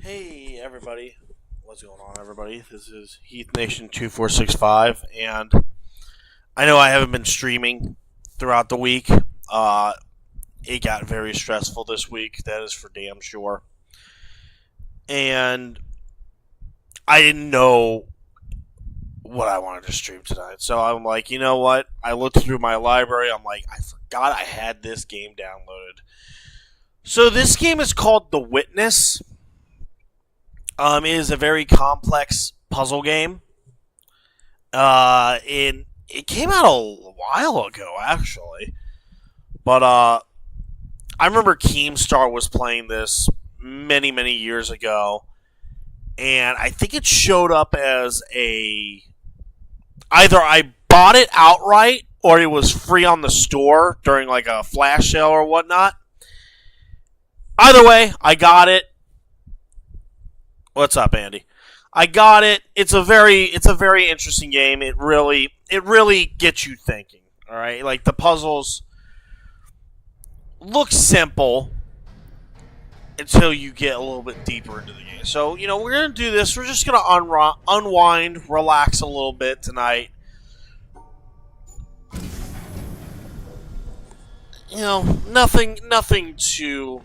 Hey everybody, what's going on everybody? This is Heath Nation 2465 and I know I haven't been streaming throughout the week. Uh it got very stressful this week, that is for damn sure. And I didn't know what I wanted to stream tonight. So I'm like, you know what? I looked through my library. I'm like, I forgot I had this game downloaded. So this game is called The Witness. It is a very complex puzzle game. And it came out a while ago, actually. But I remember Keemstar was playing this many, many years ago, and I think it showed up as a either I bought it outright or it was free on the store during like a flash sale or whatnot. Either way, I got it. What's up, Andy? I got it. It's a very interesting game. It really gets you thinking. All right, like the puzzles look simple until you get a little bit deeper into the game. So we're gonna do this. We're just gonna unwind, relax a little bit tonight. Nothing too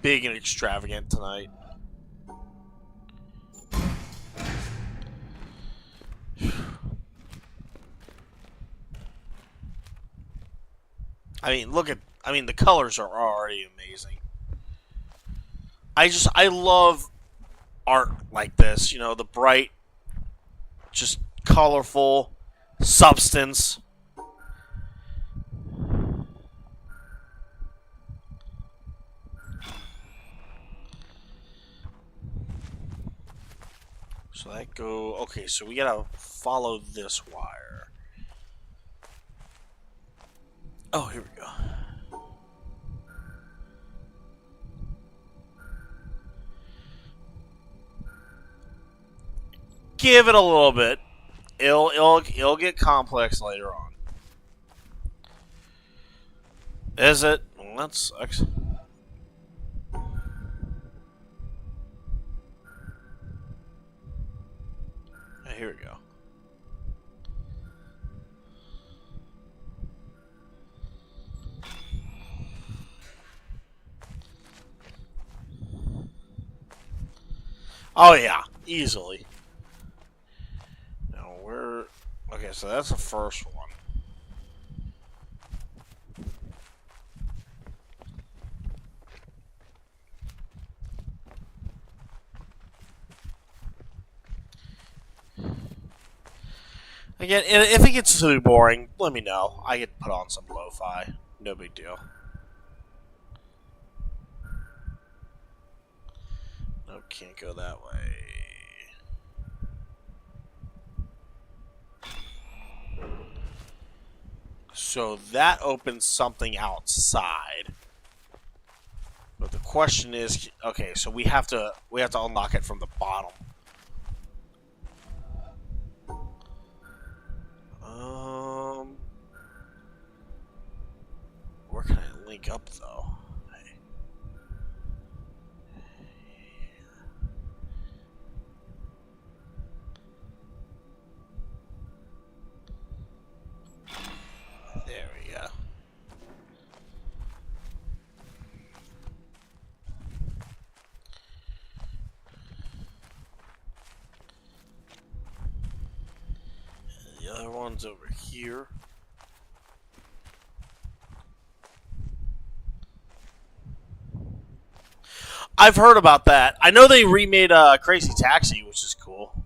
big and extravagant tonight. The colors are already amazing. I love art like this. The bright, just colorful substance. So that go okay. So we gotta follow this wire. Oh, here we go. Give it a little bit. It'll get complex later on. Is it? Well, that sucks. Here we go. Oh yeah, easily. Now we're okay. So that's the first one. Again, if it gets too boring, let me know. I could put on some lo-fi. No big deal. Nope, can't go that way. So that opens something outside. But the question is, okay, so we have to unlock it from the bottom. Where can I link up though? There we go. The other one's over here. I've heard about that. I know they remade Crazy Taxi, which is cool.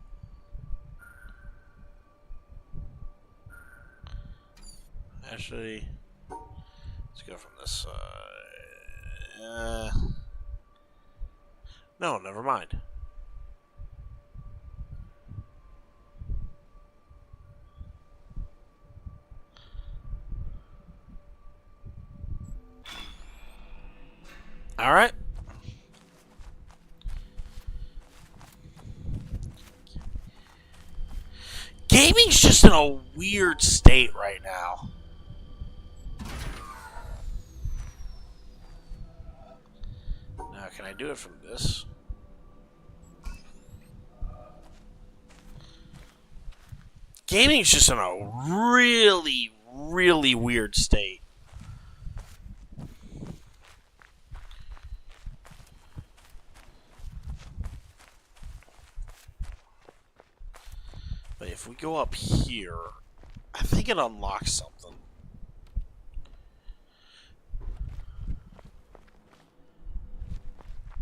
Actually, let's go from this side. No, never mind. All right. Gaming's just in a weird state right now. Now, can I do it from this? gaming's just in a really, really weird state. But if we go up here, I think it unlocks something.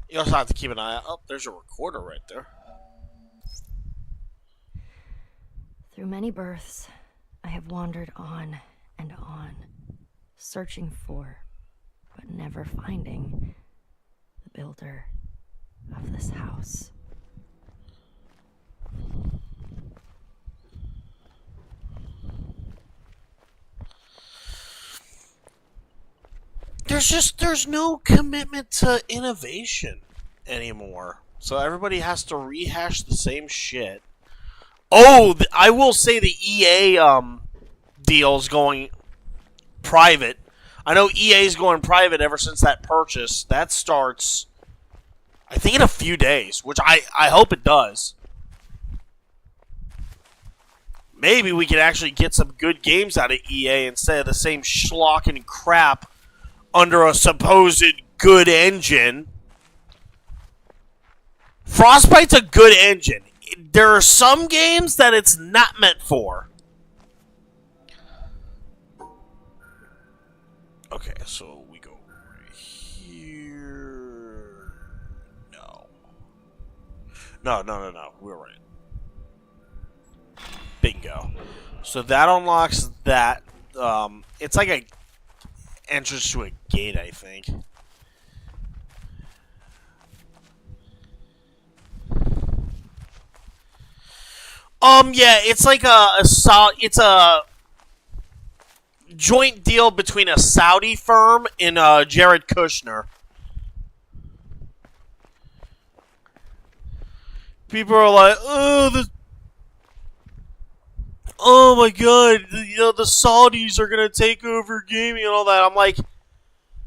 You also have to keep an eye out. Oh, there's a recorder right there. Through many births, I have wandered on and on, searching for, but never finding, the builder of this house. There's no commitment to innovation anymore. So everybody has to rehash the same shit. Oh, I will say the EA deal's going private. I know EA's going private ever since that purchase. That starts, I think, in a few days, which I hope it does. Maybe we can actually get some good games out of EA instead of the same schlock and crap under a supposed good engine. Frostbite's a good engine. There are some games that it's not meant for. Okay, so we go right here. No. No. We're right. Bingo. So that unlocks that. It's like a entrance to a gate, I think. Yeah, it's like it's a joint deal between a Saudi firm and Jared Kushner. People are like, oh my god, the Saudis are gonna take over gaming and all that. I'm like,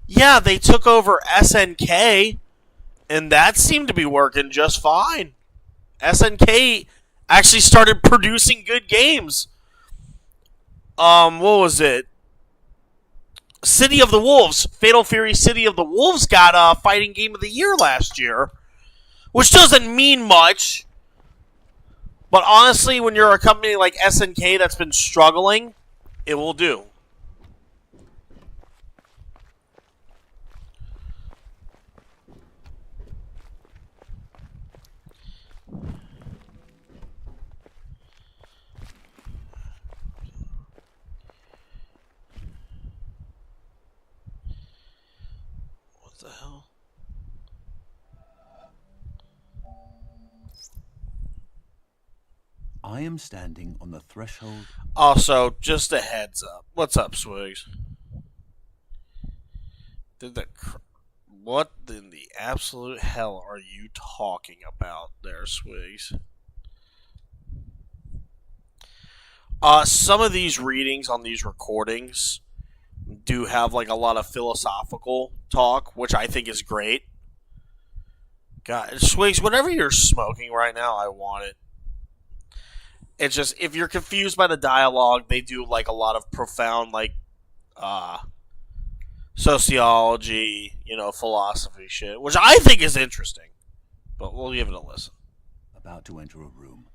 yeah, they took over SNK, and that seemed to be working just fine. SNK actually started producing good games. What was it? City of the Wolves. Fatal Fury City of the Wolves got a Fighting Game of the Year last year, which doesn't mean much. But honestly, when you're a company like SNK that's been struggling, it will do. What the hell? I am standing on the threshold. Also, just a heads up. What's up, Swigs? What in the absolute hell are you talking about there, Swigs? Some of these readings on these recordings do have like a lot of philosophical talk, which I think is great. God, Swigs, whatever you're smoking right now, I want it. It's just, if you're confused by the dialogue, they do like a lot of profound like sociology, philosophy shit, which I think is interesting. But we'll give it a listen. About to enter a room.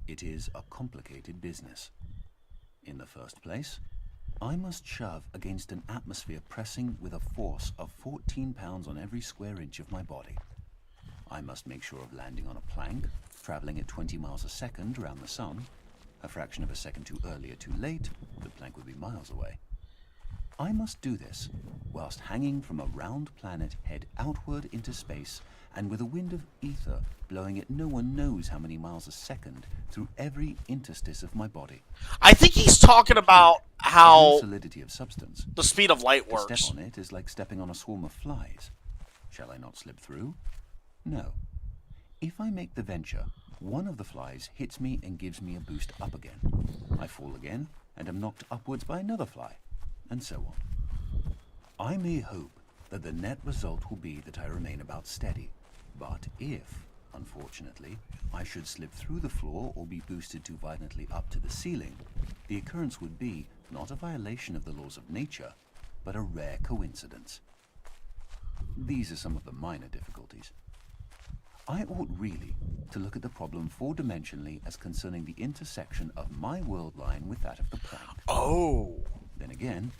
It is a complicated business. In the first place, I must shove against an atmosphere pressing with a force of 14 pounds on every square inch of my body. I must make sure of landing on a plank, traveling at 20 miles a second around the sun. A fraction of a second too early or too late, the plank would be miles away. I must do this whilst hanging from a round planet head outward into space and with a wind of ether blowing at no one knows how many miles a second through every interstice of my body. I think he's talking about how the solidity of substance. The speed of light To works. step on it is like stepping on a swarm of flies. Shall I not slip through? No. If I make the venture, one of the flies hits me and gives me a boost up again. I fall again and am knocked upwards by another fly, and so on. I may hope that the net result will be that I remain about steady, but if, unfortunately, I should slip through the floor or be boosted too violently up to the ceiling, the occurrence would be not a violation of the laws of nature, but a rare coincidence. These are some of the minor difficulties. I ought really to look at the problem four-dimensionally as concerning the intersection of my world line with that of the plank. Oh. Then again,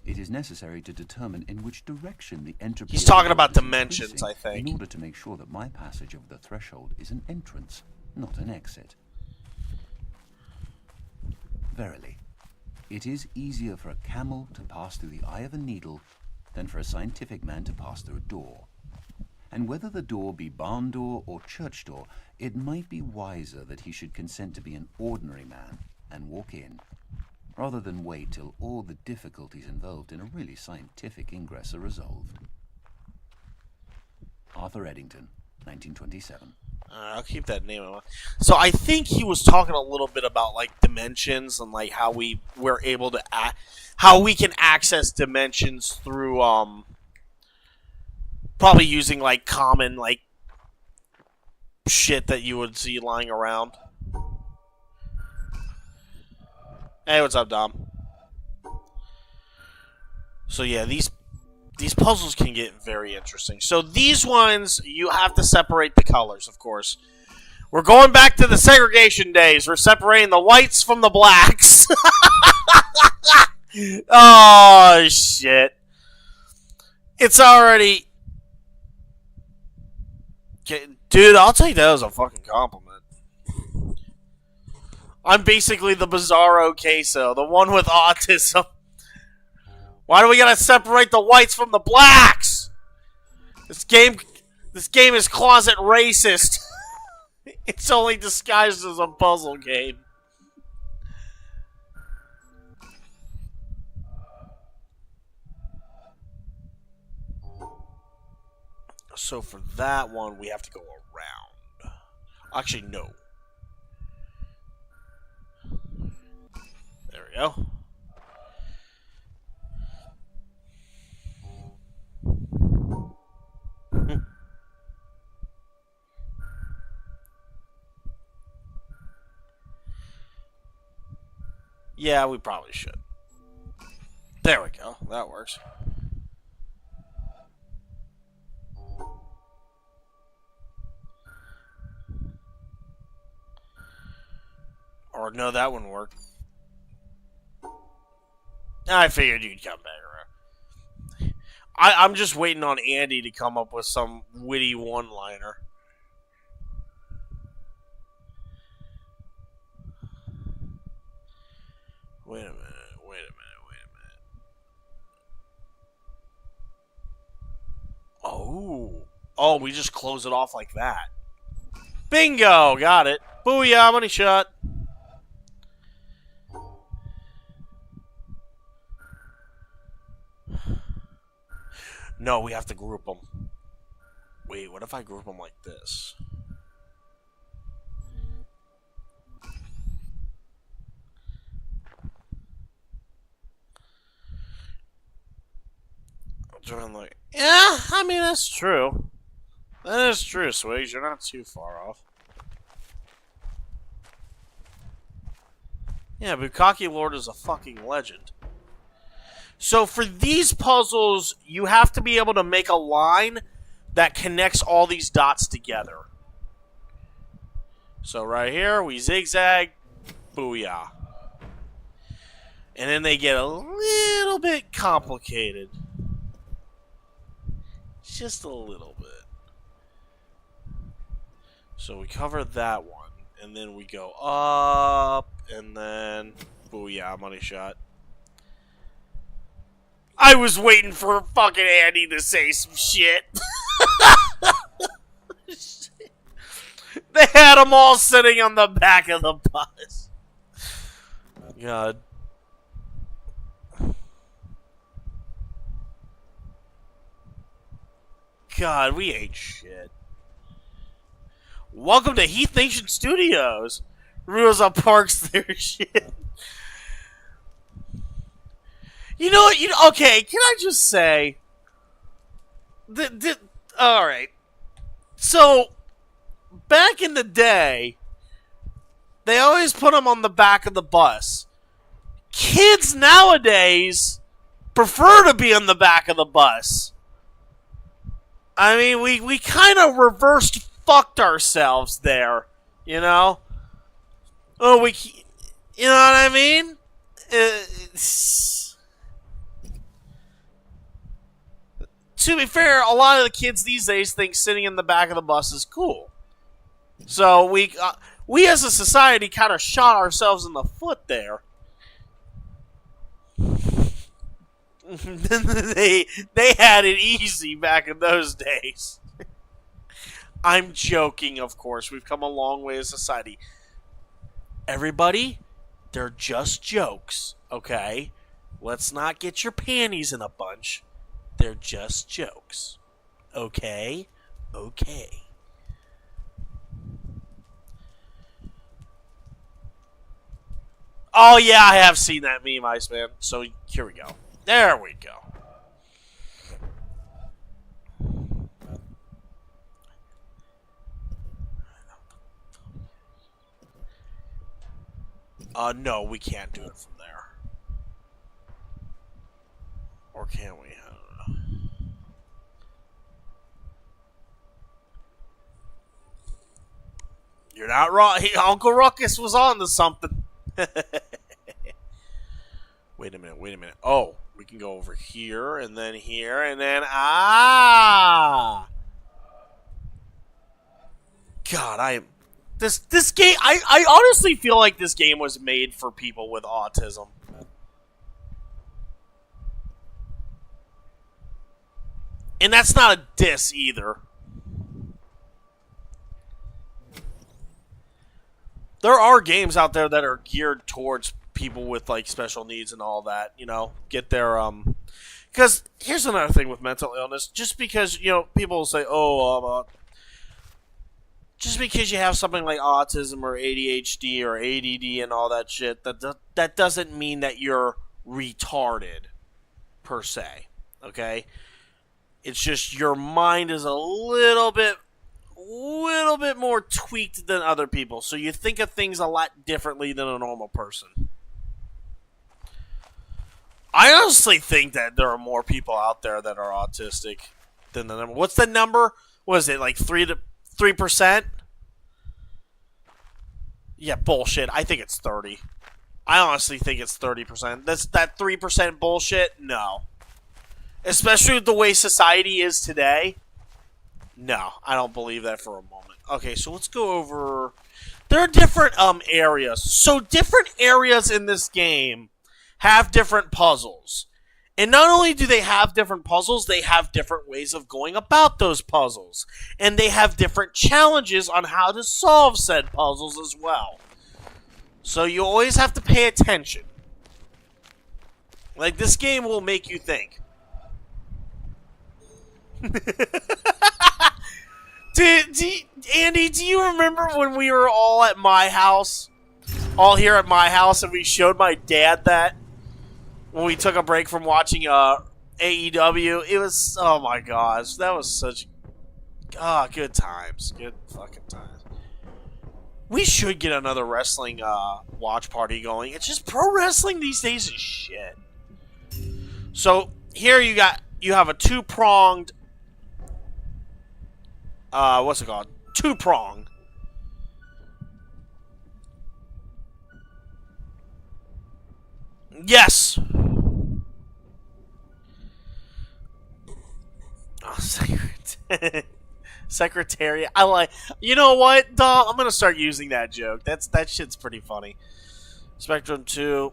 it is necessary to determine in which direction the entropy... He's of the talking world about is dimensions, increasing I think. in order to make sure that my passage over the threshold is an entrance, not an exit. Verily, it is easier for a camel to pass through the eye of a needle than for a scientific man to pass through a door. And whether the door be barn door or church door, it might be wiser that he should consent to be an ordinary man and walk in, rather than wait till all the difficulties involved in a really scientific ingress are resolved. Arthur Eddington, 1927. I'll keep that name in mind. So I think he was talking a little bit about like dimensions and like how we're able to how we can access dimensions through probably using like common like shit that you would see lying around. Hey, what's up, Dom? So yeah, these puzzles can get very interesting. So these ones, you have to separate the colors, of course. We're going back to the segregation days. We're separating the whites from the blacks. Oh, shit. It's already... Dude, I'll take that as a fucking compliment. I'm basically the Bizarro Queso, the one with autism. Why do we gotta separate the whites from the blacks? This game is closet racist. It's only disguised as a puzzle game. So for that one, we have to go around. Actually, no. There we go. Yeah, we probably should. There we go. That works. Or no, that wouldn't work. I figured you'd come back around. I'm just waiting on Andy to come up with some witty one-liner. Wait a minute. Oh, we just close it off like that. Bingo! Got it. Booyah, money shot. No, we have to group them. Wait, what if I group them like this? Like, yeah, I mean, that's true. That is true, Swigs. You're not too far off. Yeah, Bukkake Lord is a fucking legend. So for these puzzles, you have to be able to make a line that connects all these dots together. So right here, we zigzag, booyah. And then they get a little bit complicated. Just a little bit. So we cover that one, and then we go up, and then booyah, money shot. I was waiting for fucking Andy to say some shit. They had them all sitting on the back of the bus. God. God, we ain't shit. Welcome to Heath Nation Studios. Rosa Parks their shit. You know what? Okay, can I just say... Alright. So, back in the day, they always put them on the back of the bus. Kids nowadays prefer to be on the back of the bus. I mean, we kind of reversed fucked ourselves there, you know? Oh, you know what I mean? To be fair, a lot of the kids these days think sitting in the back of the bus is cool. So we as a society kind of shot ourselves in the foot there. they had it easy back in those days. I'm joking, of course. We've come a long way as a society. Everybody, they're just jokes, okay? Let's not get your panties in a bunch. They're just jokes. Okay? Okay. Oh, yeah, I have seen that meme, Iceman. So, here we go. There we go. No, we can't do it from there. Or can we? I don't know. You're not wrong. Uncle Ruckus was on to something. Wait a minute. Oh, we can go over here, and then, God, This game, I honestly feel like this game was made for people with autism. And that's not a diss either. There are games out there that are geared towards people with like special needs and all that, you know, get their because here's another thing with mental illness. Just because, you know, people will say, oh, just because you have something like autism or ADHD or ADD and all that shit, that doesn't mean that you're retarded, per se. Okay? It's just your mind is a little bit more tweaked than other people, so you think of things a lot differently than a normal person. I honestly think that there are more people out there that are autistic than the number. What's the number? What is it, like 3%? Yeah, bullshit. I think it's 30. I honestly think it's 30%. That 3% bullshit? No. Especially with the way society is today. No, I don't believe that for a moment. Okay, so let's go over... There are different areas. So different areas in this game have different puzzles. And not only do they have different puzzles, they have different ways of going about those puzzles. And they have different challenges on how to solve said puzzles as well. So you always have to pay attention. Like, this game will make you think. Andy, do you remember when we were all at my house? All here at my house, and we showed my dad that? When we took a break from watching AEW, it was, oh my gosh, that was such, good times, good fucking times. We should get another wrestling watch party going. It's just pro wrestling these days is shit. So here you have a two-pronged, what's it called? Two-prong. Yes. Oh, Secretariat. I like. You know what, Dom? I'm gonna start using that joke. That shit's pretty funny. Spectrum 2.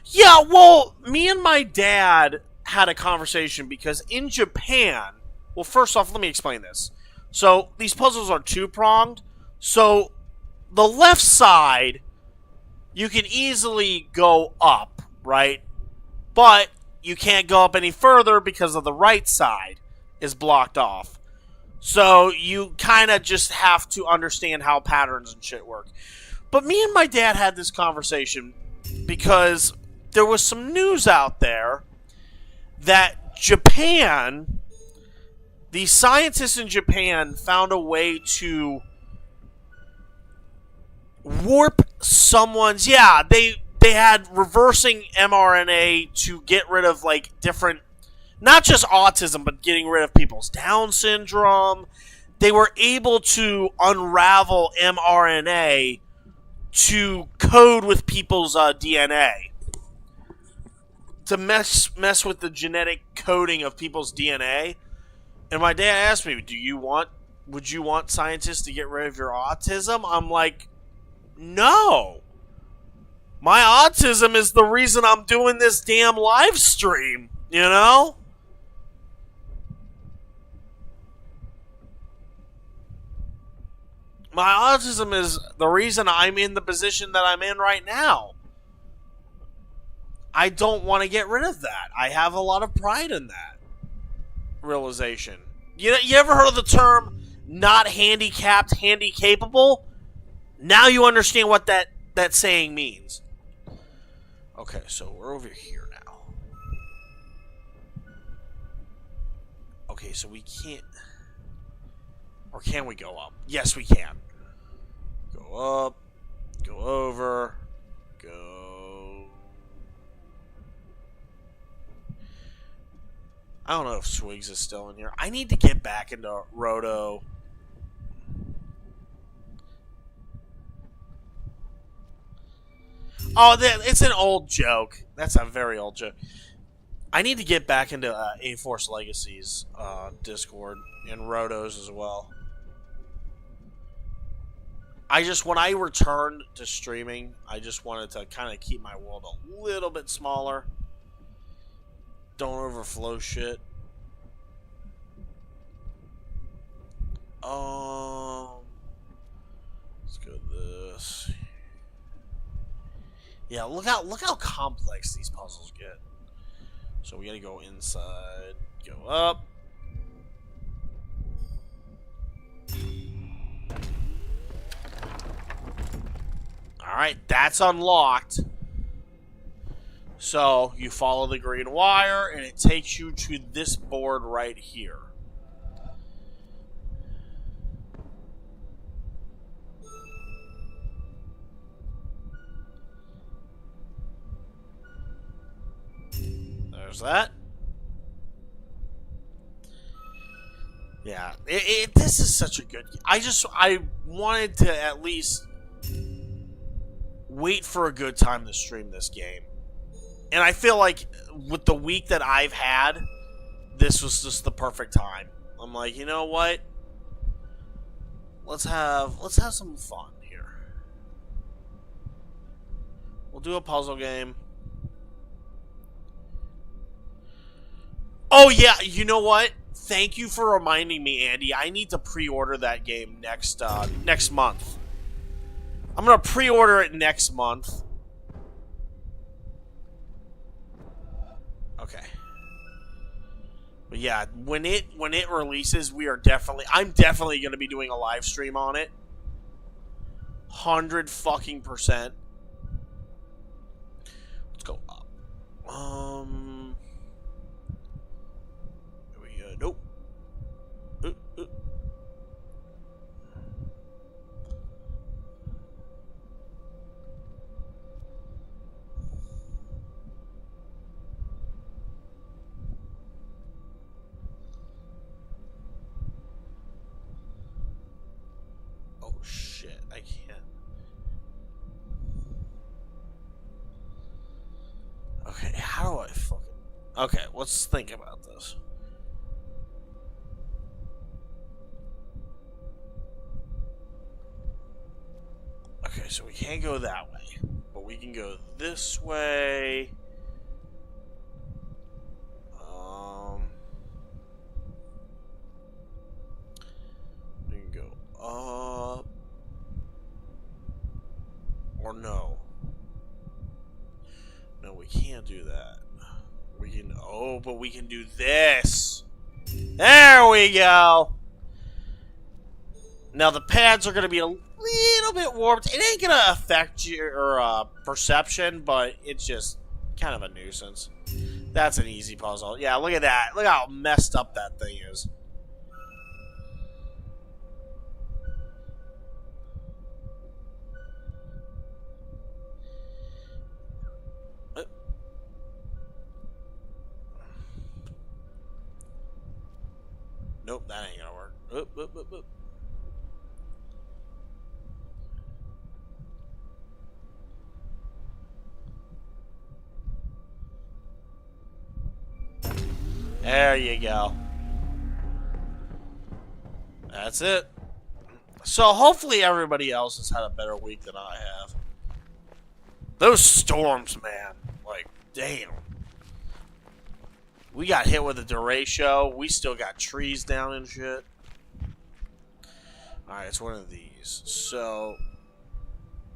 Yeah. Well, me and my dad had a conversation because in Japan. Well, first off, let me explain this. So these puzzles are two-pronged. So the left side, you can easily go up, right? But you can't go up any further because of the right side is blocked off. So you kind of just have to understand how patterns and shit work. But me and my dad had this conversation because there was some news out there that Japan, the scientists in Japan found a way to warp someone's. Yeah, they had reversing mRNA to get rid of like different, not just autism, but getting rid of people's Down syndrome. They were able to unravel mRNA to code with people's DNA, to mess with the genetic coding of people's DNA. And my dad asked me, would you want scientists to get rid of your autism? I'm like, no. My autism is the reason I'm doing this damn live stream, you know? My autism is the reason I'm in the position that I'm in right now. I don't want to get rid of that. I have a lot of pride in that realization. You ever heard of the term not handicapped, handy-capable? Now you understand what that saying means. Okay, so we're over here now. Okay, so we can't... Or can we go up? Yes, we can. Go up, go over, go... I don't know if Swigs is still in here. I need to get back into Roto. Oh, it's an old joke. That's a very old joke. I need to get back into A-Force Legacies Discord and Rotos as well. When I returned to streaming, I just wanted to kind of keep my world a little bit smaller. Don't overflow shit. Let's go this. Yeah, look how complex these puzzles get. So we gotta go inside, go up. Alright, that's unlocked. So, you follow the green wire, and it takes you to this board right here. There's that. Yeah, this is such a good... I wanted to at least wait for a good time to stream this game. And I feel like with the week that I've had, this was just the perfect time. I'm like, you know what? Let's have some fun here. We'll do a puzzle game. Oh yeah, you know what? Thank you for reminding me, Andy. I need to pre-order that game next month. I'm gonna pre-order it next month. Okay. But yeah, when it releases, I'm definitely gonna be doing a live stream on it. 100%. Let's go up. Here we go. Nope. Oh shit, I can't. Okay, how do I fucking... Okay, let's think about this. Okay, so we can't go that way, but we can go this way. We can go up, or no. No, we can't do that. We can, but we can do this. There we go. Now the pads are going to be a little bit warped. It ain't going to affect your perception, but it's just kind of a nuisance. That's an easy puzzle. Yeah, look at that. Look how messed up that thing is. Nope, that ain't gonna work. Oop, oop, oop, oop. There you go. That's it. So hopefully everybody else has had a better week than I have. Those storms, man. Like, damn. We got hit with a derecho. We still got trees down and shit. Alright, it's one of these. So,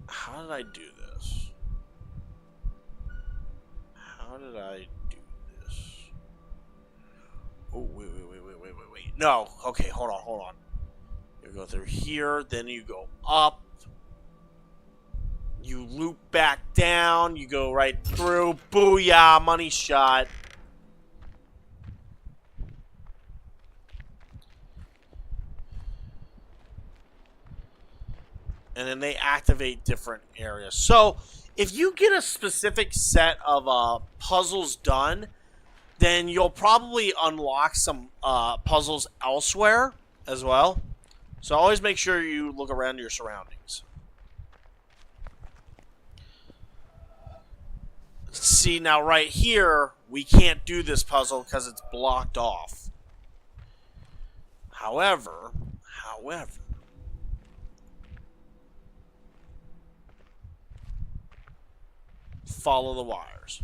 how did I do this? How did I do this? Oh, wait. No. Okay, hold on. You go through here, then you go up. You loop back down. You go right through. Booyah, money shot. And then they activate different areas. So, if you get a specific set of puzzles done, then you'll probably unlock some puzzles elsewhere as well. So always make sure you look around your surroundings. See, now right here, we can't do this puzzle because it's blocked off. However, follow the wires.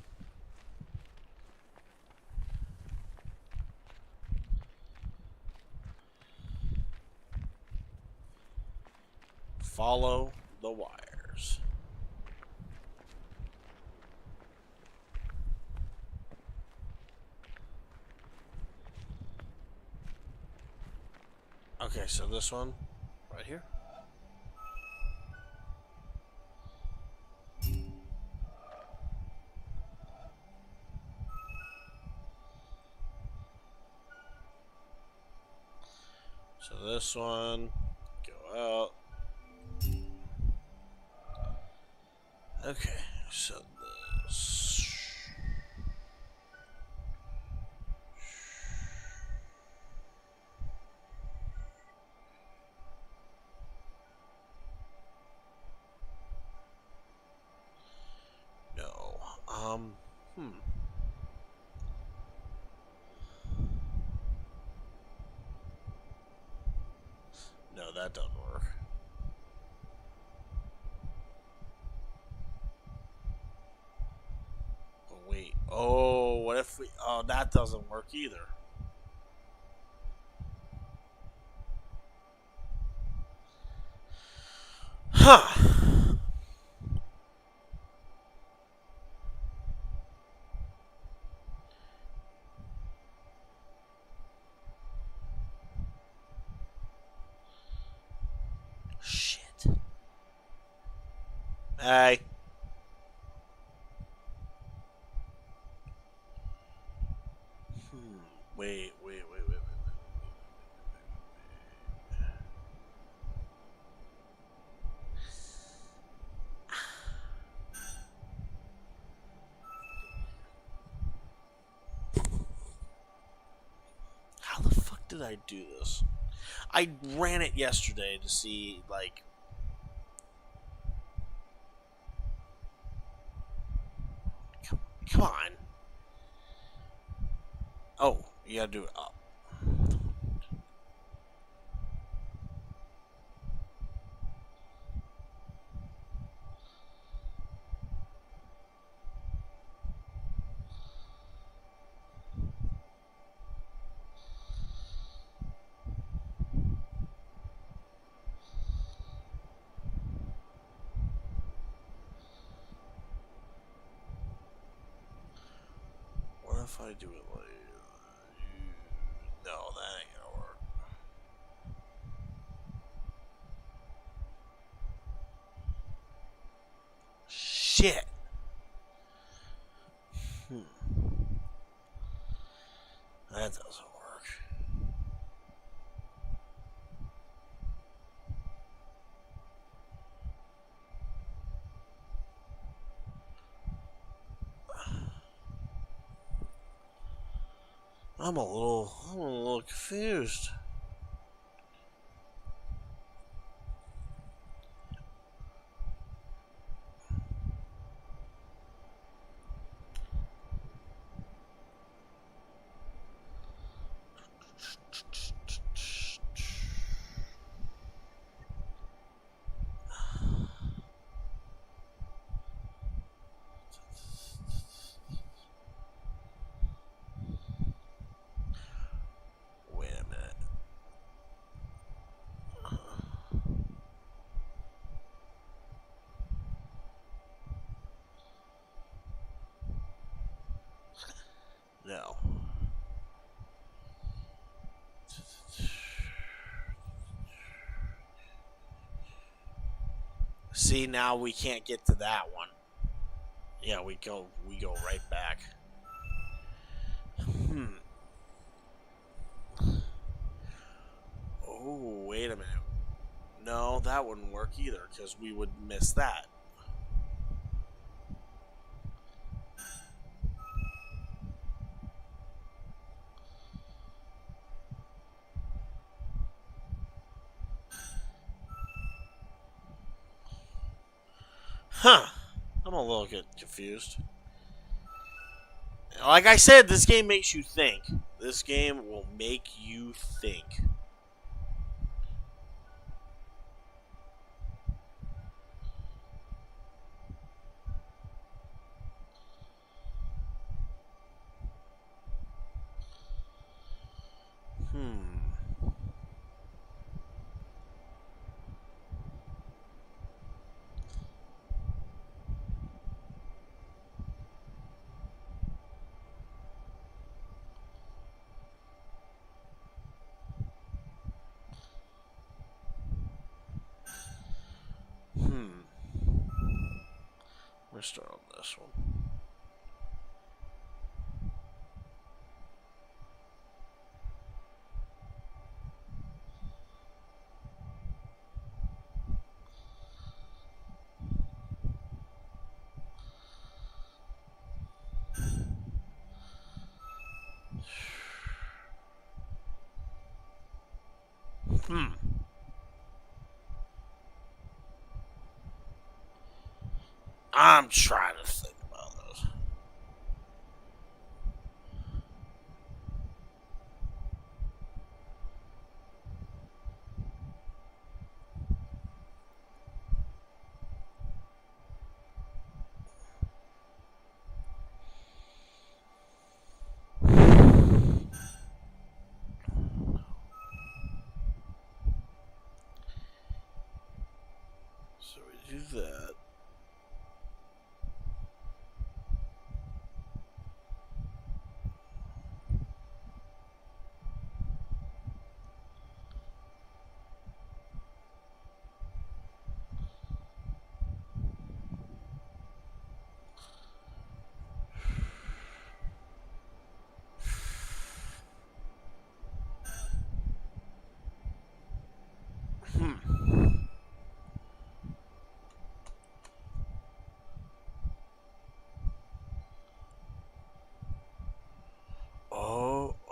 Follow the wires. Okay, so this one right here. So this one, go out. Okay, so this. No. No, that doesn't work. Oh, wait. Oh, what if we... Oh, that doesn't work either. Huh. Shit. Hey. Wait. How the fuck did I do this? I ran it yesterday to see, like... Come on. Oh, you gotta do it up. What if I do it like... No, that ain't gonna work. Shit. That doesn't work. I'm a little confused. See, now we can't get to that one. Yeah, we go right back. Oh, wait a minute. No, that wouldn't work either, because we would miss that. Huh. I'm a little bit confused. Like I said, this game makes you think. This game will make you think. Let's start on this one. I'm trying to think about this. So we do that.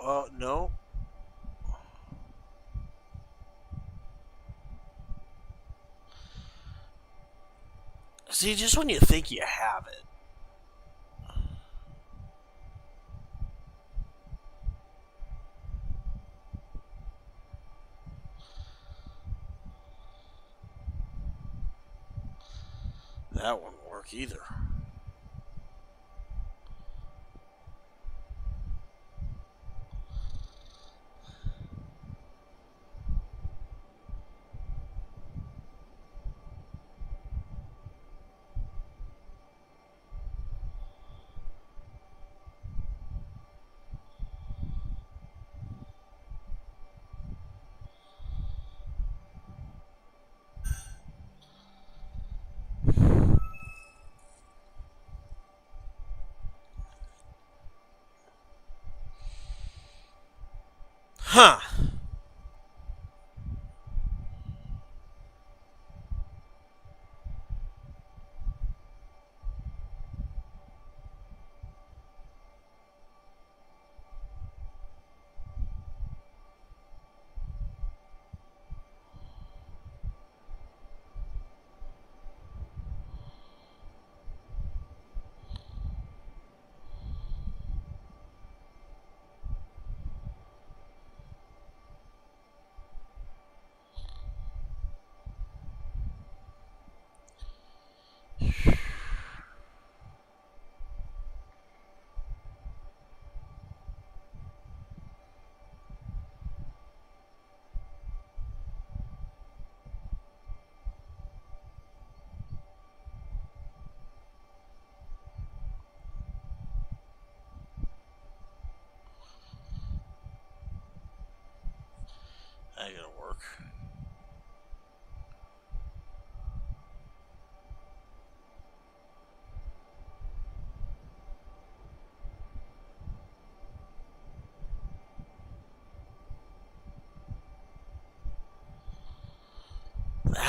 Oh, no. See, just when you think you have it. That wouldn't work either.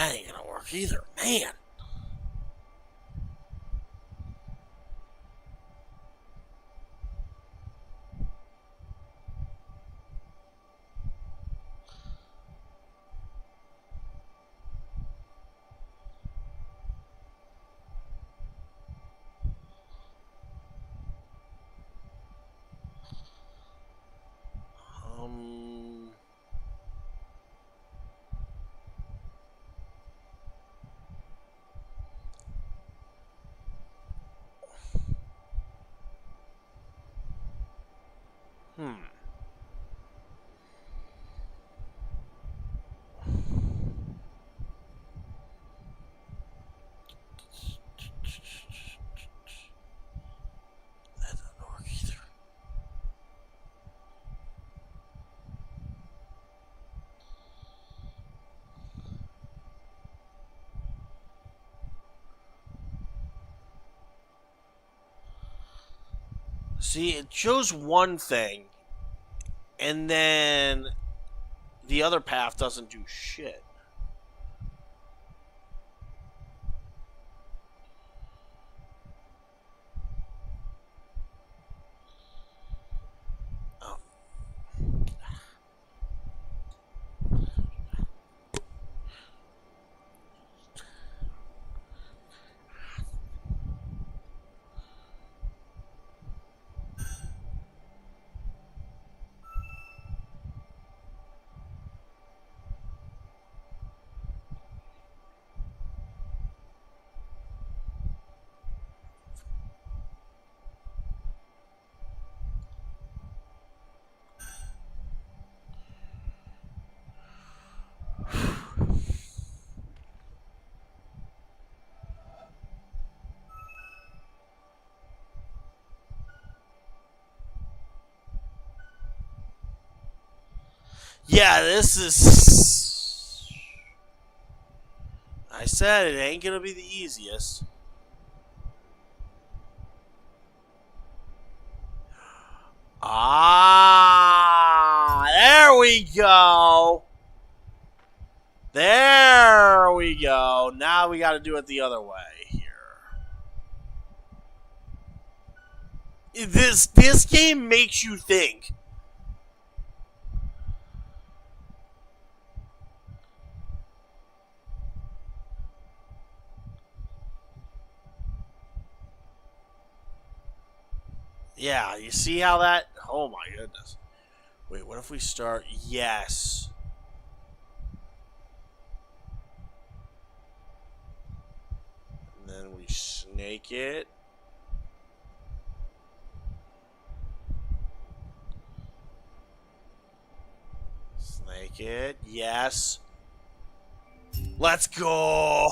That ain't gonna work either. Man. Hmm. That doesn't work either. See, it shows one thing, and then the other path doesn't do shit. Oh. Yeah, this is... I said it ain't gonna be the easiest. Ah, there we go. There we go. Now we got to do it the other way here. This game makes you think. Yeah, you see how that... Oh my goodness. Wait, what if we start... Yes. And then we snake it. Snake it. Yes. Let's go!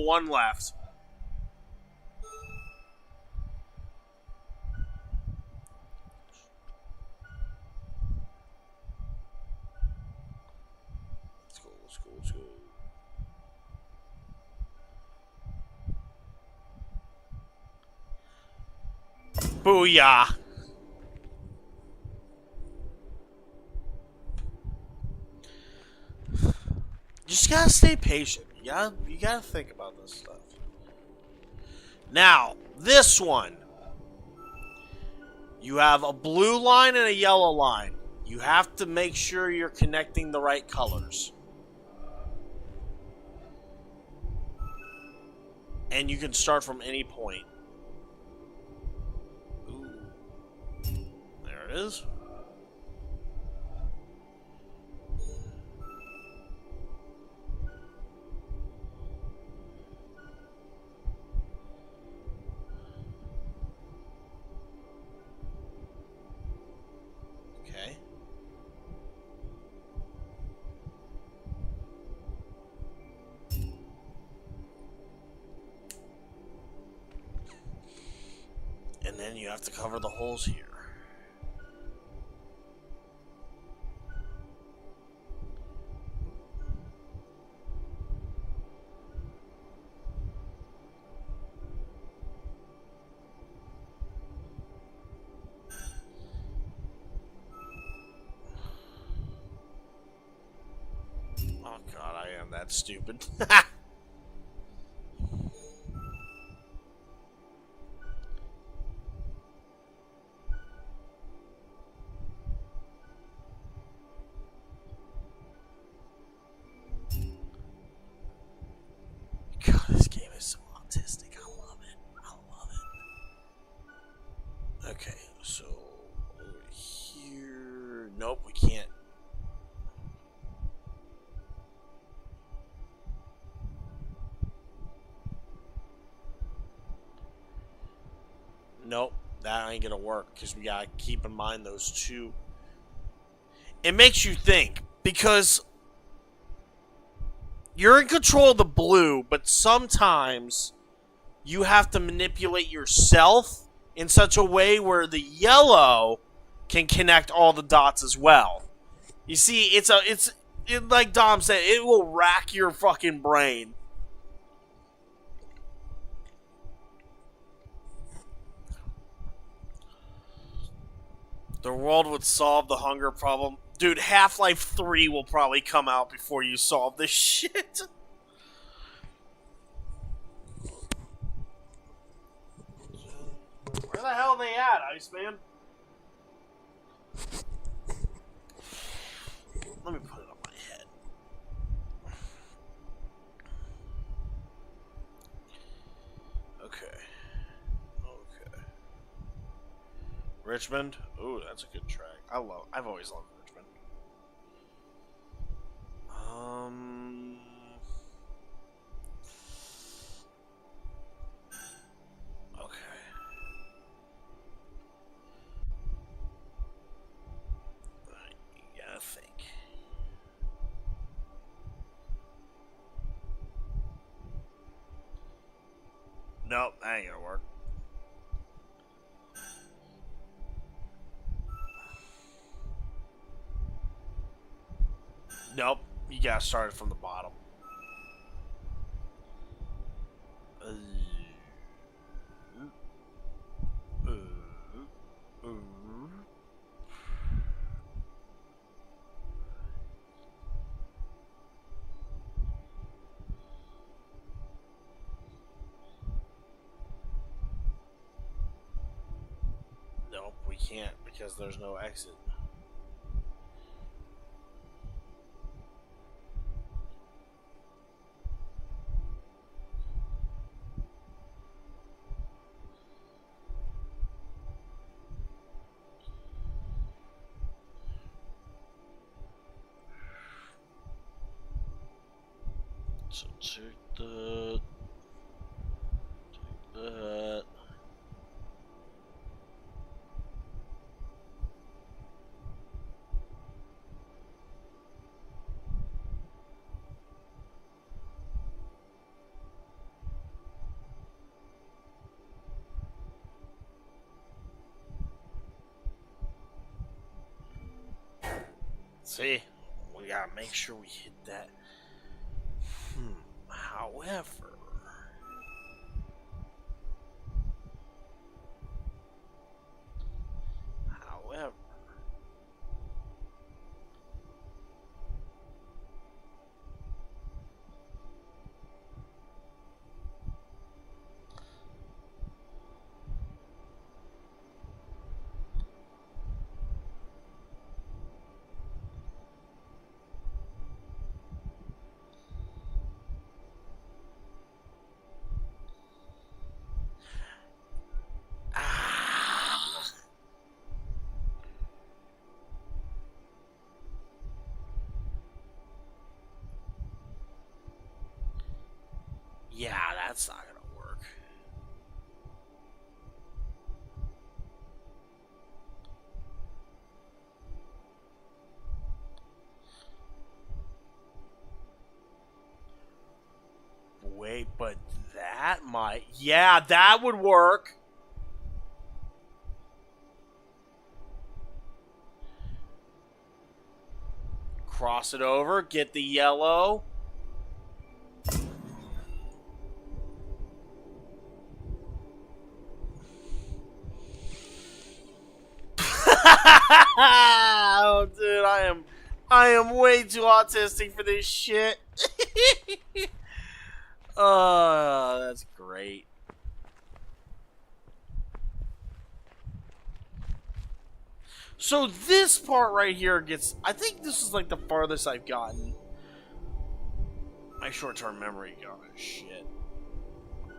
One left. Let's go. Booyah! You just gotta stay patient. You gotta think about this stuff. Now, this one. You have a blue line and a yellow line. You have to make sure you're connecting the right colors. And you can start from any point. Ooh. There it is. Okay. And then you have to cover the holes here. Oh god, I am that That's stupid. God, this game is so autistic. I love it. I love it. Okay, so over here. Nope, we can't. Nope, that ain't gonna work because we gotta keep in mind those two. It makes you think because you're in control of the blue, but sometimes you have to manipulate yourself in such a way where the yellow can connect all the dots as well. You see, it's like Dom said, it will rack your fucking brain. The world would solve the hunger problem. Dude, Half-Life 3 will probably come out before you solve this shit. Where the hell are they at, Iceman? Let me put it on my head. Okay. Okay. Richmond? Ooh, that's a good track. I've always loved Richmond. Okay. You gotta think. Nope, that ain't gonna work. Nope, you gotta start it from the bottom. Nope, we can't because there's no exit. So take that. Take that. See, we gotta make sure we hit that. However, yeah, that's not gonna work. Wait, but that might... Yeah, that would work. Cross it over, get the yellow. Oh, dude, I am way too autistic for this shit. Oh, that's great. So this part right here gets... I think this is like the farthest I've gotten. My short-term memory gone as shit.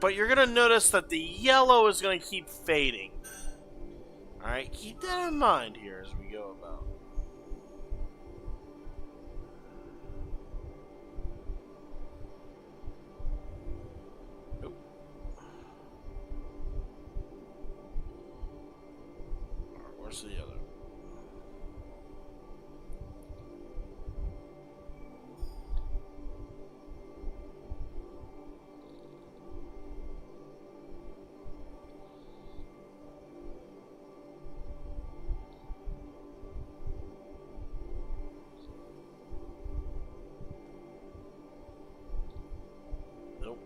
But you're going to notice that the yellow is going to keep fading. Alright, keep that in mind here as we go about. Oop. Alright, where's the other? Nope.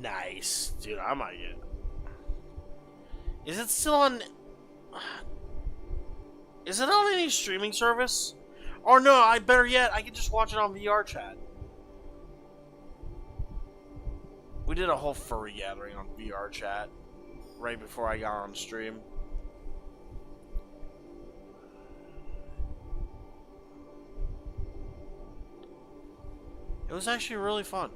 Nice. Dude, I might get... Is it still on... Is it on any streaming service? Or no, I better yet, I can just watch it on VR chat. We did a whole furry gathering on VR chat right before I got on stream. It was actually really fun.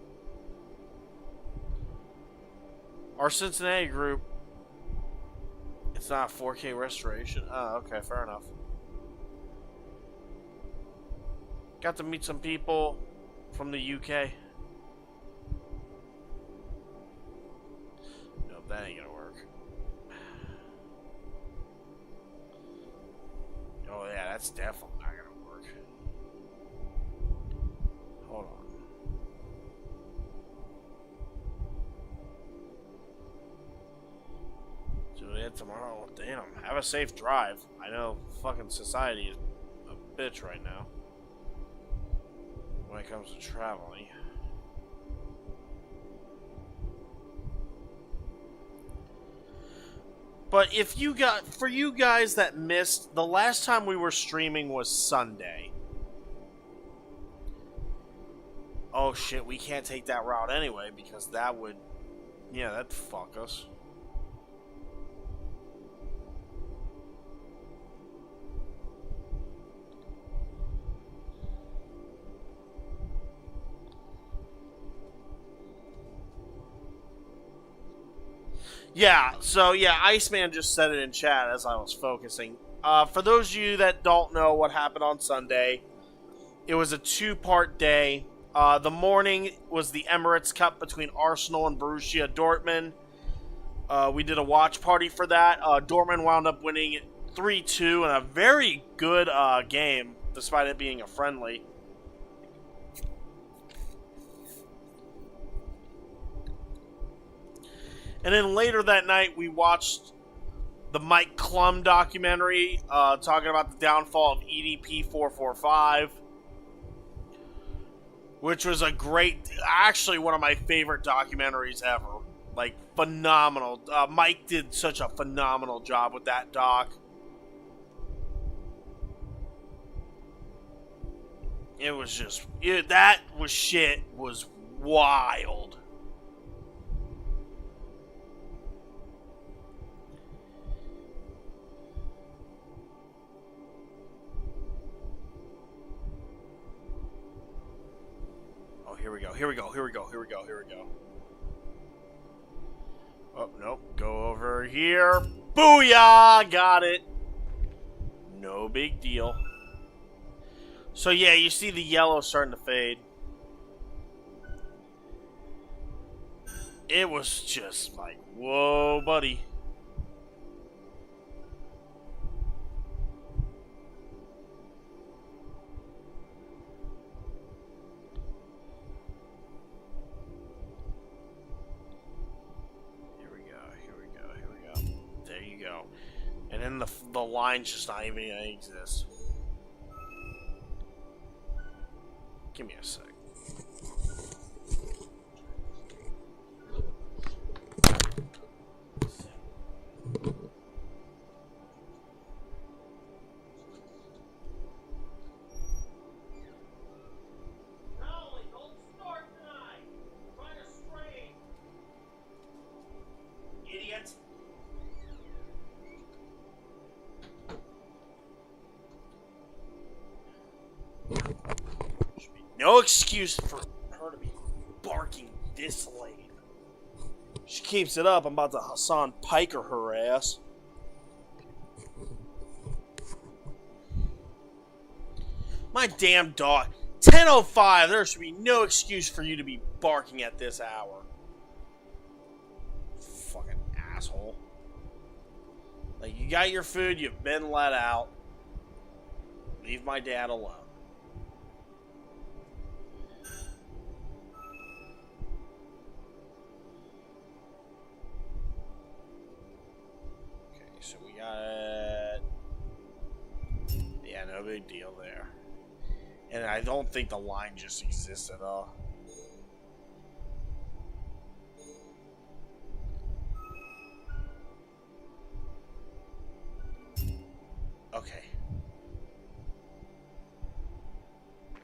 Our Cincinnati group, it's not 4K restoration. Oh, okay, fair enough. Got to meet some people from the UK. Nope, that ain't gonna work. Oh yeah, that's definitely not gonna work. Hold on. Do it tomorrow. Damn, have a safe drive. I know fucking society is a bitch right now when it comes to traveling. But if you got, for you guys that missed, the last time we were streaming was Sunday. Oh shit, we can't take that route anyway because that would, yeah, that'd fuck us. Yeah, so yeah, Iceman just said it in chat as I was focusing. For those of you that don't know what happened on Sunday, it was a two-part day. The morning was the Emirates Cup between Arsenal and Borussia Dortmund. We did a watch party for that. Dortmund wound up winning 3-2 in a very good game, despite it being a friendly. And then later that night, we watched the Mike Klum documentary talking about the downfall of EDP 445, which was a great, actually one of my favorite documentaries ever. Like, phenomenal. Mike did such a phenomenal job with that doc. It was just, that was shit was wild. Here we go, here we go, here we go, here we go, here we go. Oh, nope. Go over here. Booyah! Got it. No big deal. So yeah, you see the yellow starting to fade. It was just like, whoa, buddy. line's just not even gonna exist. Give me a sec. Idiot. No excuse for her to be barking this late. She keeps it up, I'm about to Hassan Piker her ass. My damn dog. 10:05, there should be no excuse for you to be barking at this hour. Fucking asshole. Like, you got your food, you've been let out. Leave my dad alone. Okay, so we got... Yeah, no big deal there. And I don't think the line just exists at all. Okay.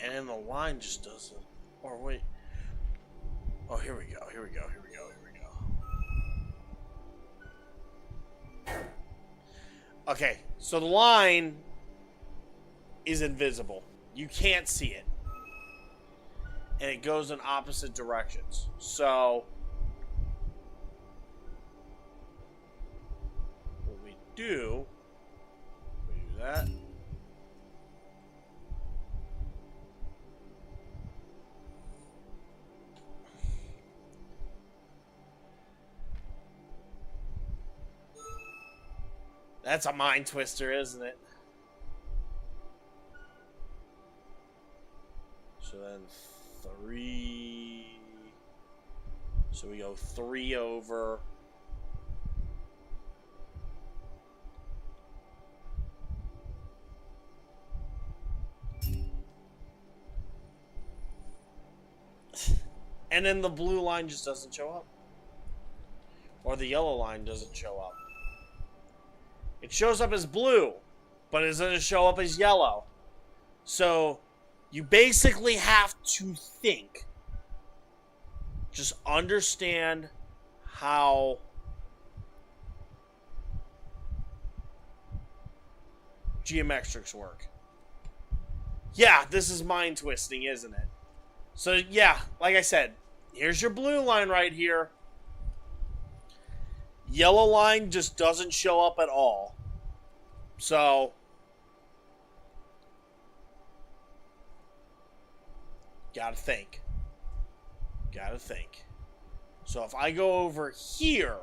And then the line just doesn't... Or wait. Oh, here we go, here we go, here we go, here we go. Okay, so the line is invisible. You can't see it. And it goes in opposite directions. So what we do that. That's a mind twister, isn't it? So then 3. So we go 3 over. And then the blue line just doesn't show up. Or the yellow line doesn't show up. It shows up as blue, but it doesn't show up as yellow. So you basically have to think. Just understand how geometrics work. Yeah, this is mind twisting, isn't it? So yeah, like I said, here's your blue line right here. Yellow line just doesn't show up at all. So gotta think. Gotta think. So if I go over here,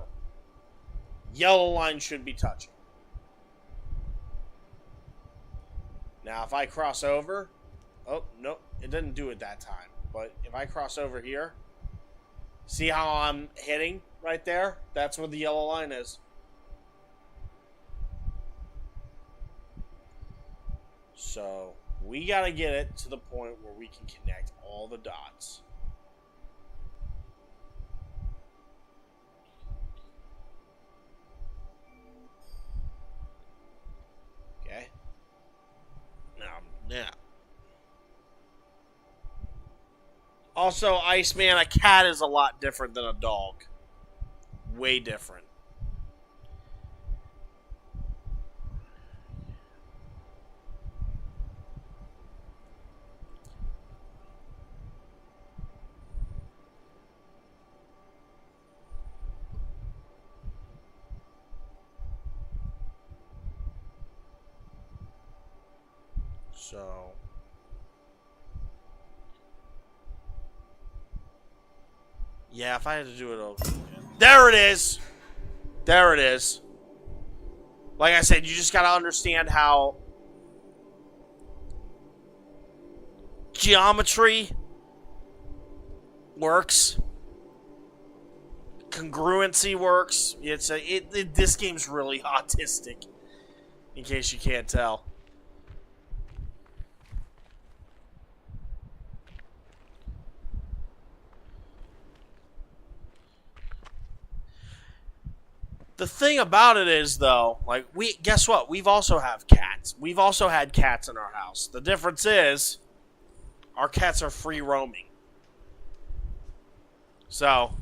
yellow line should be touching. Now if I cross over, oh, nope, it didn't do it that time. But if I cross over here, see how I'm hitting right there? That's where the yellow line is. So we gotta get it to the point where we can connect all the dots. Okay. Now. Also, Iceman, a cat is a lot different than a dog. Way different. So yeah, if I had to do it over again. There it is! There it is. Like I said, you just gotta understand how geometry works. Congruency works. This game's really autistic. In case you can't tell. The thing about it is, though, like, guess what? We've also have cats. We've also had cats in our house. The difference is, our cats are free roaming. So,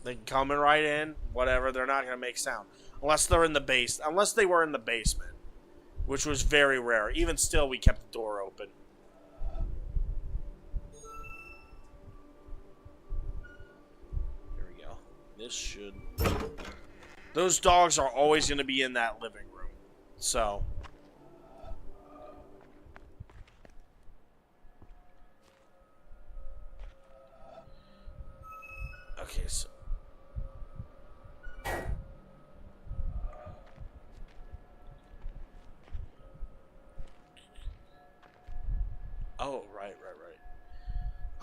they can come in right in, whatever. They're not going to make sound. Unless they're in the base. Unless they were in the basement. Which was very rare. Even still, we kept the door open. Here we go. This should... Those dogs are always going to be in that living room. So... Okay, so... Oh, right.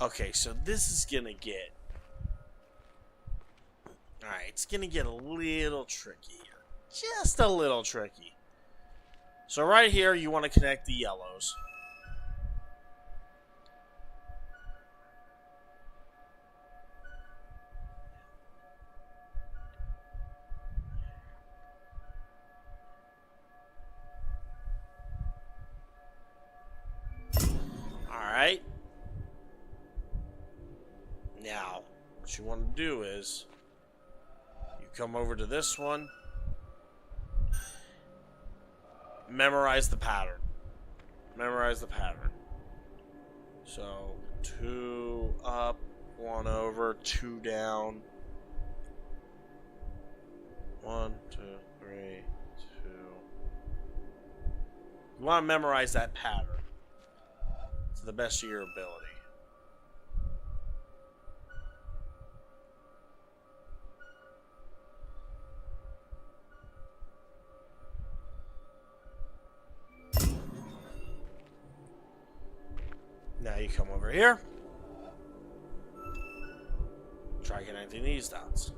Okay, so this is gonna get... Alright, it's gonna get a little tricky here. Just a little tricky. So right here, you want to connect the yellows. Alright. Now, what you want to do is, you come over to this one, memorize the pattern. Memorize the pattern. So, 2 up, 1 over, 2 down. 1, 2, 3, 2. You want to memorize that pattern to the best of your ability. Now you come over here. Try connecting these dots.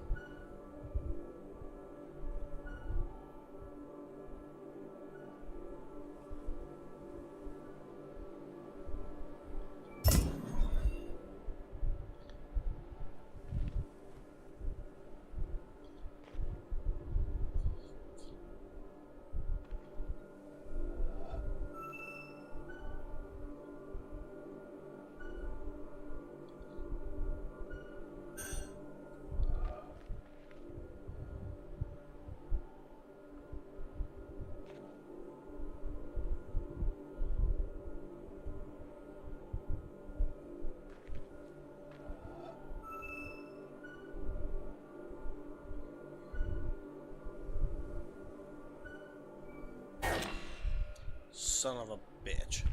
Son of a bitch.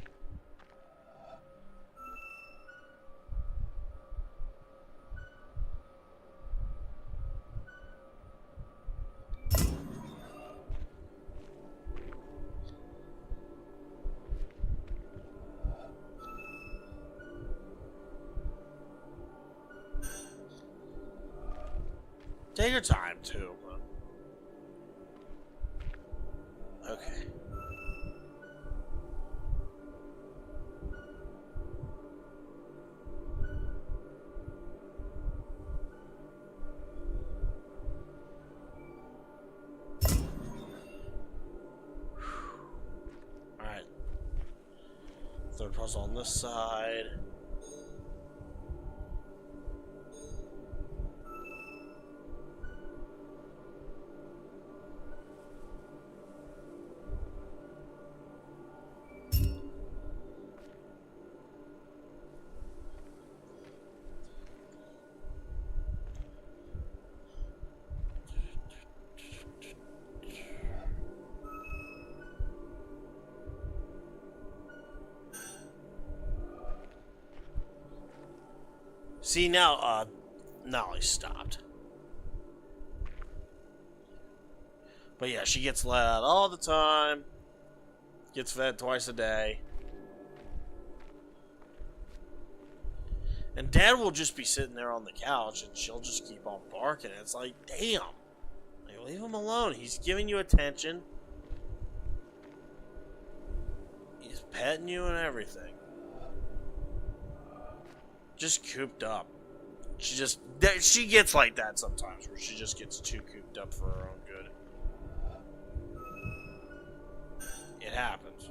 Take your time, too. Okay. Alright. Third puzzle on this side. See, now he stopped. But yeah, she gets let out all the time. Gets fed twice a day. And Dad will just be sitting there on the couch and she'll just keep on barking. It's like, damn. Like, leave him alone. He's giving you attention. petting you and everything. Just cooped up. She gets like that sometimes, where she just gets too cooped up for her own good. It happens.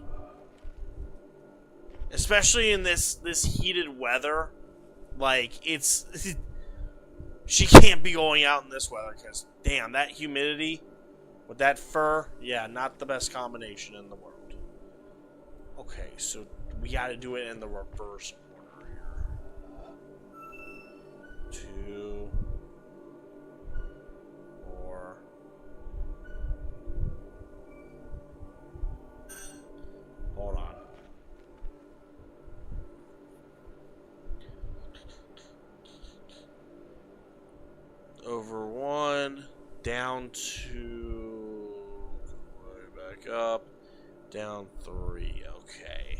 Especially in this heated weather. Like, it's... she can't be going out in this weather, because, damn, that humidity with that fur, yeah, not the best combination in the world. Okay, so we gotta do it in the reverse order here. 2, 4. Hold on. Over 1, down 2, back up, down 3. Okay.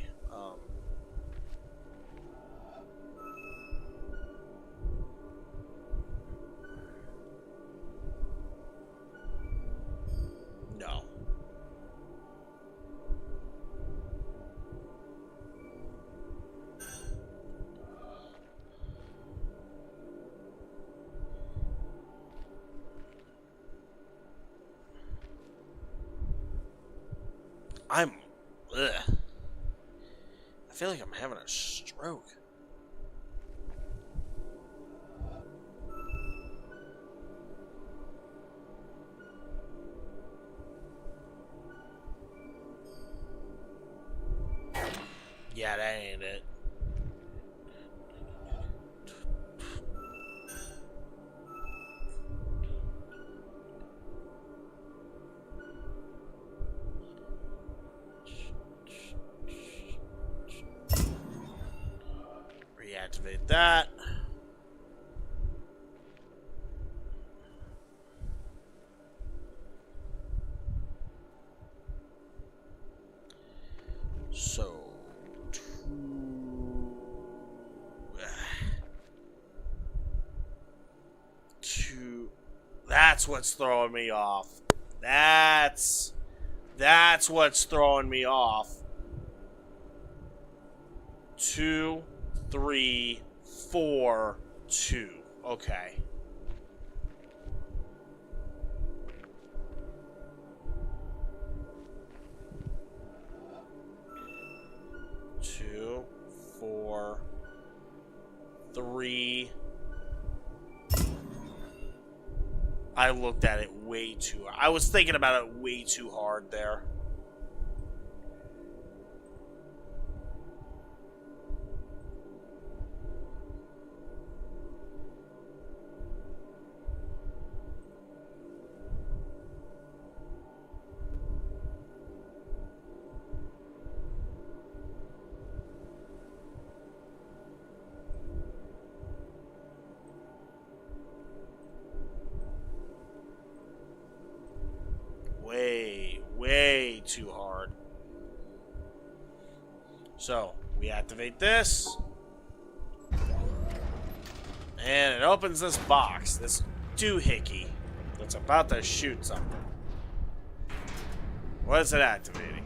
No. Ugh. I feel like I'm having a stroke. Yeah, that ain't it. Reactivate that. So, that's what's throwing me off. That's what's throwing me off. 2, 3, 4, 2. Okay. Two, 4, 3. I looked at it way too hard. I was thinking about it way too hard there. Way too hard. So, we activate this. And it opens this box, this doohickey that's about to shoot something. What is it activating?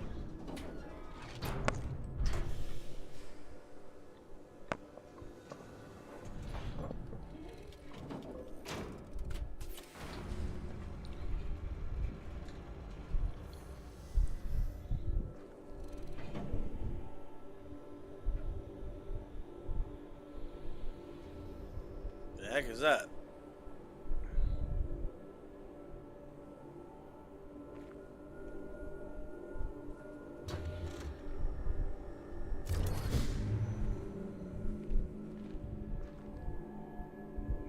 The heck is that?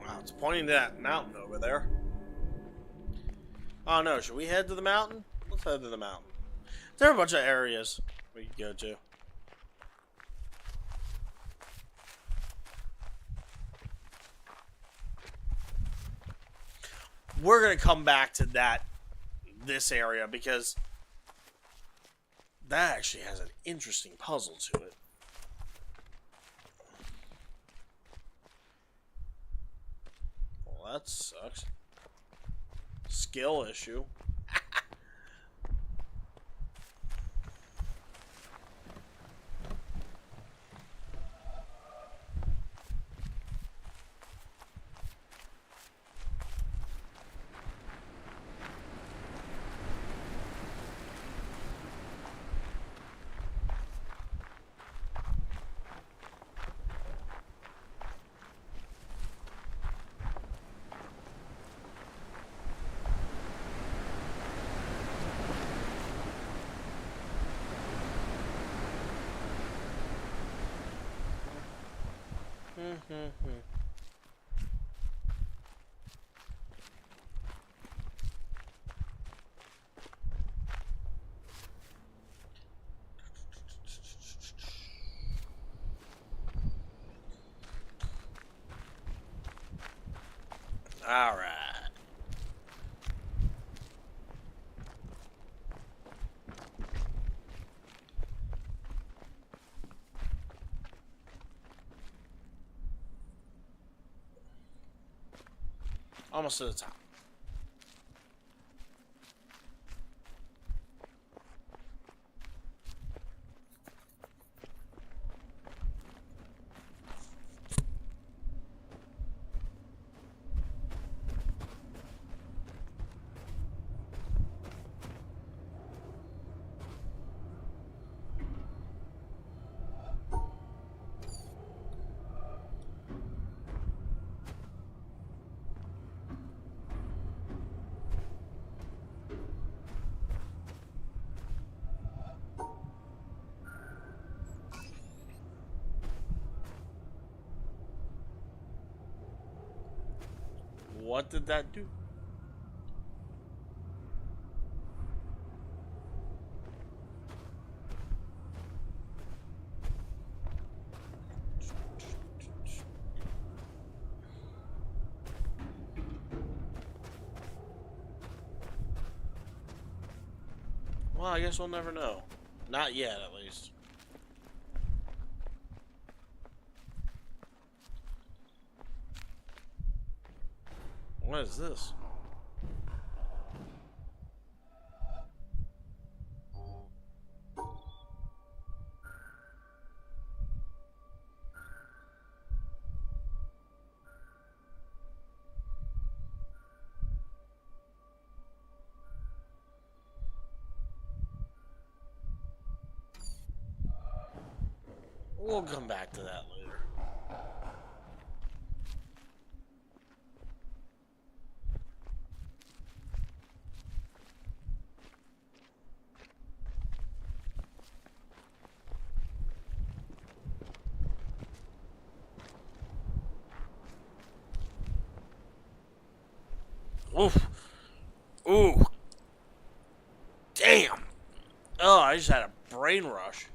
Wow, it's pointing to that mountain over there. Oh no, should we head to the mountain? Let's head to the mountain. There are a bunch of areas we could go to. We're gonna come back to this area because that actually has an interesting puzzle to it. Well, that sucks. Skill issue. All right. Almost to the top. What did that do? Well, I guess we'll never know. Not yet, at least. What is this? We'll come back to that later. Oof. Ooh. Damn. Oh, I just had a brain rush.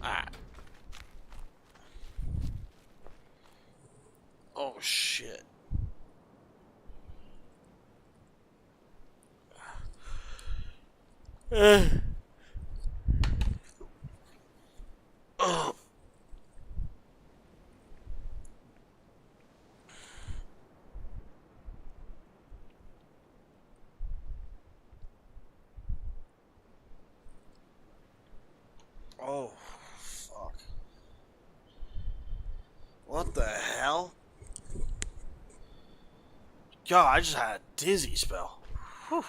Alright. Oh, shit. Oh. Oh, fuck. What the hell? God, I just had a dizzy spell. Whew.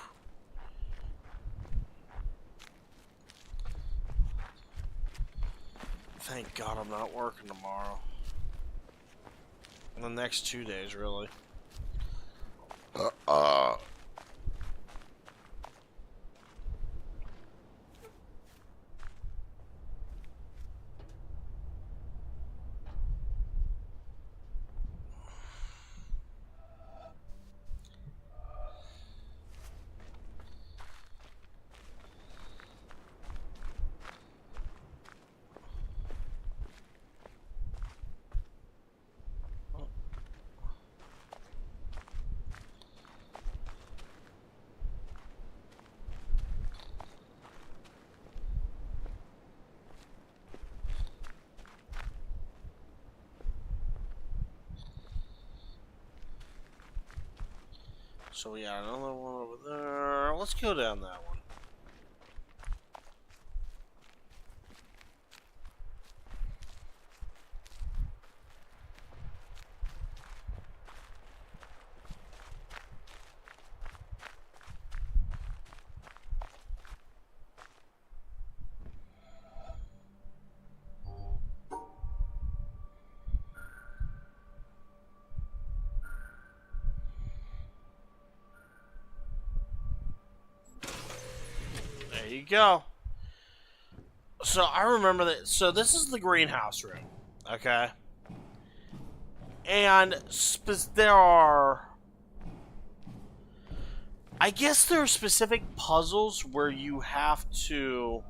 Thank God I'm not working tomorrow. The next 2 days, really. So we got another one over there. Let's go down that one. you go. So I remember that. So this is the greenhouse room, okay? And there are, I guess there are specific puzzles where you have to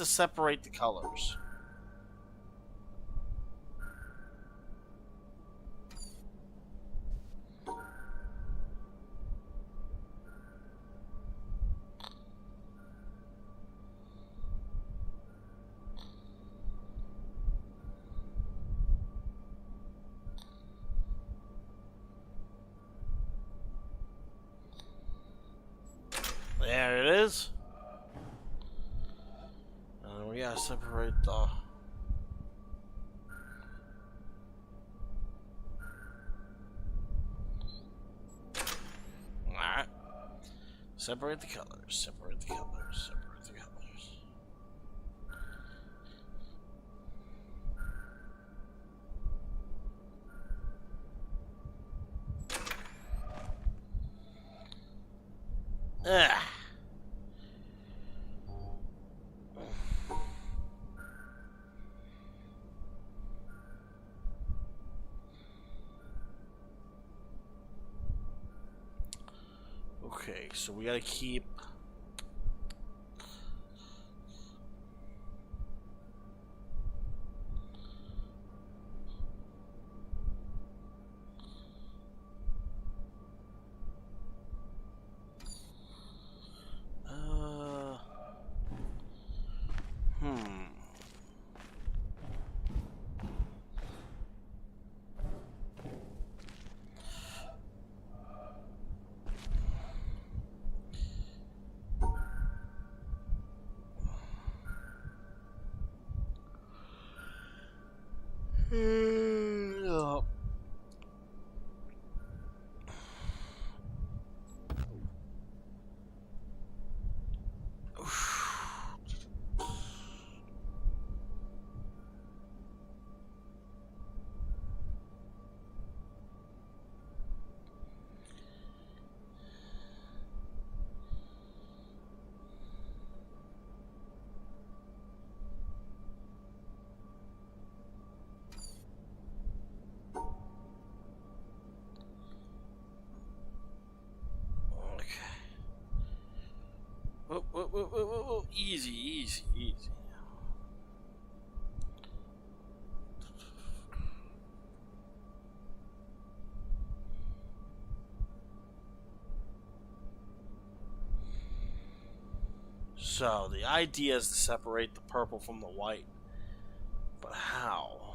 separate the colors. There it is. And we gotta separate the... Alright. Separate the colors, separate the colors, separate the colors. Ah. Okay, so we gotta keep... Whoa. Easy, easy, easy. So, the idea is to separate the purple from the white. But how?